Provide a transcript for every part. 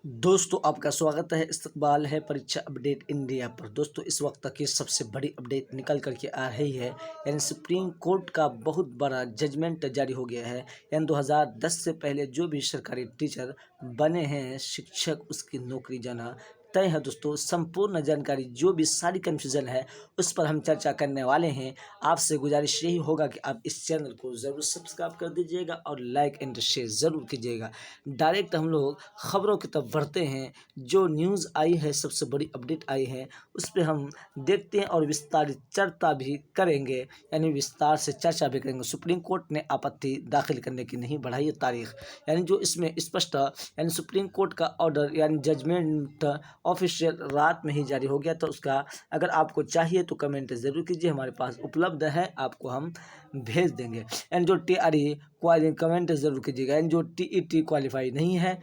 दोस्तों आपका स्वागत है। इस्तकबाल है परीक्षा अपडेट इंडिया पर। दोस्तों इस वक्त तक की सबसे बड़ी अपडेट निकल करके आ रही है, यानी सुप्रीम कोर्ट का बहुत बड़ा जजमेंट जारी हो गया है। यानी 2010 से पहले जो भी सरकारी टीचर बने हैं, शिक्षक, उसकी नौकरी जाना तय है। दोस्तों संपूर्ण जानकारी, जो भी सारी कन्फ्यूज़न है, उस पर हम चर्चा करने वाले हैं। आपसे गुजारिश यही होगा कि आप इस चैनल को ज़रूर सब्सक्राइब कर दीजिएगा और लाइक एंड शेयर ज़रूर कीजिएगा। डायरेक्ट हम लोग खबरों की तरफ बढ़ते हैं। जो न्यूज़ आई है, सबसे बड़ी अपडेट आई है, उस पे हम देखते हैं और विस्तारित चर्चा भी करेंगे, यानी विस्तार से चर्चा भी करेंगे। सुप्रीम कोर्ट ने आपत्ति दाखिल करने की नहीं बढ़ाई है तारीख, यानी जो इसमें स्पष्ट, यानी सुप्रीम कोर्ट का ऑर्डर यानी जजमेंट ऑफिशियल रात में ही जारी हो गया। तो उसका अगर आपको चाहिए तो कमेंट ज़रूर कीजिए, हमारे पास उपलब्ध है, आपको हम भेज देंगे। यानी जो TRE कमेंट ज़रूर कीजिएगा। यानी जो TET क्वालिफाई नहीं है,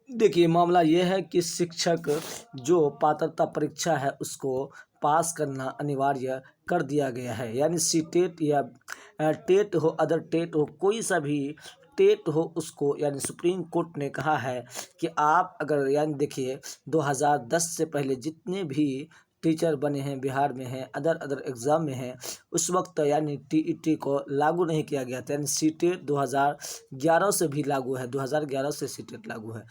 देखिए मामला ये है कि शिक्षक जो पात्रता परीक्षा है उसको पास करना अनिवार्य कर दिया गया है। यानी CTET या टेट हो, अदर टेट हो, कोई सा भी टेट हो, उसको यानी सुप्रीम कोर्ट ने कहा है कि आप अगर, यानी देखिए 2010 से पहले जितने भी टीचर बने हैं बिहार में हैं, अदर एग्ज़ाम में हैं, उस वक्त यानी TET को लागू नहीं किया गया था। यानी CTET 2011 से भी लागू है, 2011 से CTET लागू है।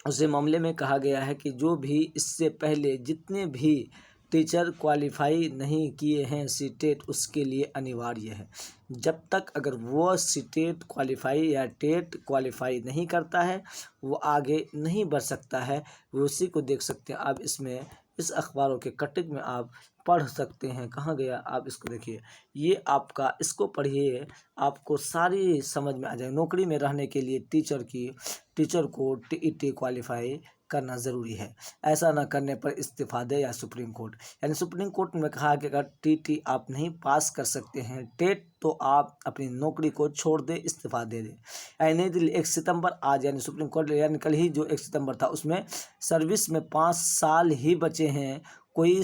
उसी मामले में कहा गया है कि जो भी इससे पहले जितने भी टीचर क्वालिफाई नहीं किए हैं CTET, उसके लिए अनिवार्य है। जब तक अगर वो CTET क्वालिफाई या टेट क्वालिफाई नहीं करता है, वो आगे नहीं बढ़ सकता है। वो उसी को देख सकते हैं आप, इसमें इस अखबारों के कटिंग में आप पढ़ सकते हैं। कहाँ गया, आप इसको देखिए, ये आपका, इसको पढ़िए, आपको सारी समझ में आ जाए। नौकरी में रहने के लिए टीचर को TET क्वालिफाई करना ज़रूरी है। ऐसा ना करने पर इस्तीफा दे या सुप्रीम कोर्ट। यानी सुप्रीम कोर्ट ने कहा कि अगर TET आप नहीं पास कर सकते हैं टेट, तो आप अपनी नौकरी को छोड़ दे, इस्तीफा दे दें। यानी नई दिल्ली 1 सितंबर आज, यानी सुप्रीम कोर्ट, यानी कल ही जो 1 सितंबर था, उसमें सर्विस में 5 साल ही बचे हैं। कोई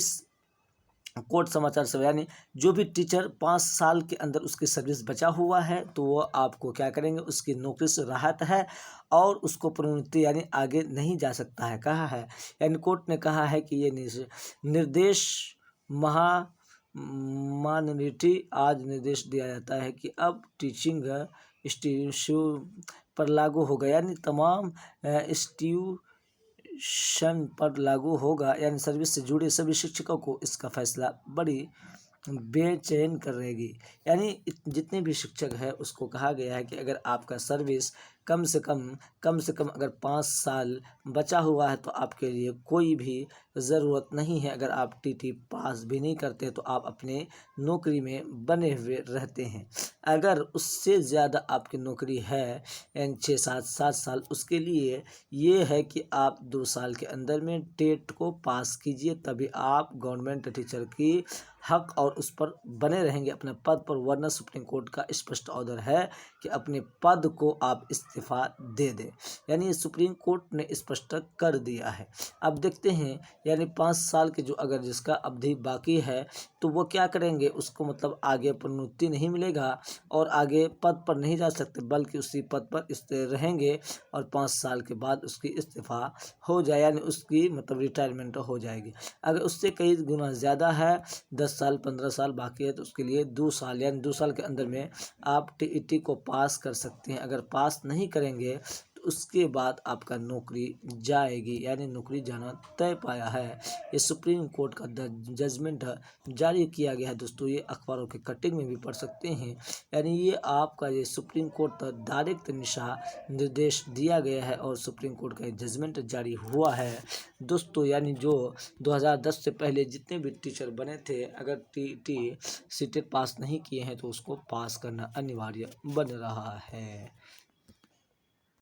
कोर्ट समाचार से, यानी जो भी टीचर 5 साल के अंदर उसकी सर्विस बचा हुआ है, तो वो आपको क्या करेंगे, उसकी नौकरी से राहत है और उसको प्रोन्नति यानी आगे नहीं जा सकता है, कहा है। यानी कोर्ट ने कहा है कि ये निर्देश माइनॉरिटी आज निर्देश दिया जाता है कि अब टीचिंग इंस्टीट्यूशन पर लागू हो गया, यानी तमाम इंस्टीट्यूशन पर लागू होगा। यानी सर्विस से जुड़े सभी शिक्षकों को इसका फैसला बड़ी बेचैन करेगी। यानी जितने भी शिक्षक हैं उसको कहा गया है कि अगर आपका सर्विस कम से कम अगर 5 साल बचा हुआ है, तो आपके लिए कोई भी ज़रूरत नहीं है। अगर आप TET पास भी नहीं करते तो आप अपने नौकरी में बने हुए रहते हैं। अगर उससे ज़्यादा आपकी नौकरी है, यानी 6-7 साल, उसके लिए ये है कि आप 2 साल के अंदर में टेट को पास कीजिए, तभी आप गवर्नमेंट टीचर की हक और उस पर बने रहेंगे अपने पद पर। वरना सुप्रीम कोर्ट का स्पष्ट ऑर्डर है कि अपने पद को आप इस्तीफा दे दें। यानी सुप्रीम कोर्ट ने स्पष्ट कर दिया है। अब देखते हैं, यानी 5 साल के जो अगर जिसका अवधि बाकी है, तो वो क्या करेंगे, उसको मतलब आगे प्रोन्नति नहीं मिलेगा और आगे पद पर नहीं जा सकते, बल्कि उसी पद पर स्थिर रहेंगे और 5 साल के बाद उसकी इस्तीफा हो जाए, यानी उसकी मतलब रिटायरमेंट हो जाएगी। अगर उससे कई गुना ज़्यादा है, 10 साल 15 साल बाकी है, तो उसके लिए 2 साल, यानी 2 साल के अंदर में आप TET को पास कर सकते हैं। अगर पास नहीं करेंगे तो उसके बाद आपका नौकरी जाएगी, यानी नौकरी जाना तय पाया है। ये सुप्रीम कोर्ट का जजमेंट जारी किया गया है। दोस्तों ये अखबारों के कटिंग में भी पढ़ सकते हैं। यानी ये आपका ये सुप्रीम कोर्ट तक डायरेक्ट निर्देश दिया गया है और सुप्रीम कोर्ट का जजमेंट जारी हुआ है। दोस्तों यानी जो 2010 से पहले जितने भी टीचर बने थे, अगर CTET पास नहीं किए हैं तो उसको पास करना अनिवार्य बन रहा है।